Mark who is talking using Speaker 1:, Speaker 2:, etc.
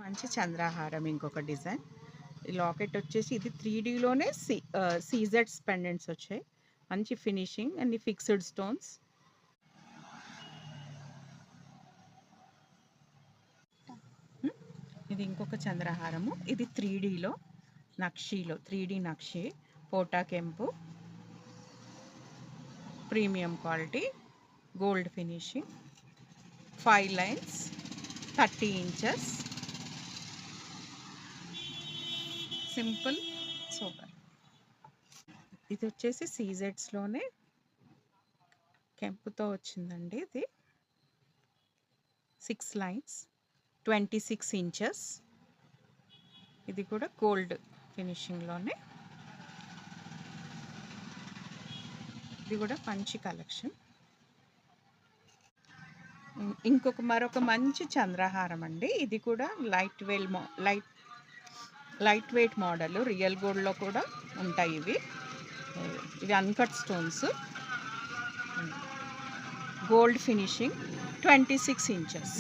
Speaker 1: మంచి చంద్రహారం ఇంకొక డిజైన్. ఈ లాకెట్ వచ్చేసి ఇది 3Dలోనే సీజెడ్స్ పెండెంట్స్ వచ్చాయి. మంచి ఫినిషింగ్ అన్ని ఫిక్స్డ్ స్టోన్స్. ఇది ఇంకొక చంద్రహారము. ఇది 3Dలో నక్షీలో 3D నక్షి పోటా కెంపు premium quality gold finishing 5 lines 30 inches simple super. ఇది వచ్చేసి సీజెడ్స్లోనే కెంపుతో వచ్చిందండి. ఇది 6 లైన్స్ 26 ఇంచెస్. ఇది కూడా గోల్డ్ ఫినిషింగ్లోనే. ఇది కూడా మంచి కలెక్షన్. మరొక మంచి చంద్రహారం అండి. ఇది కూడా లైట్ వెయిట్ మోడల్. రియల్ గోల్డ్లో కూడా ఉంటాయి ఇవి. ఇవి uncut stones gold finishing 26 inches.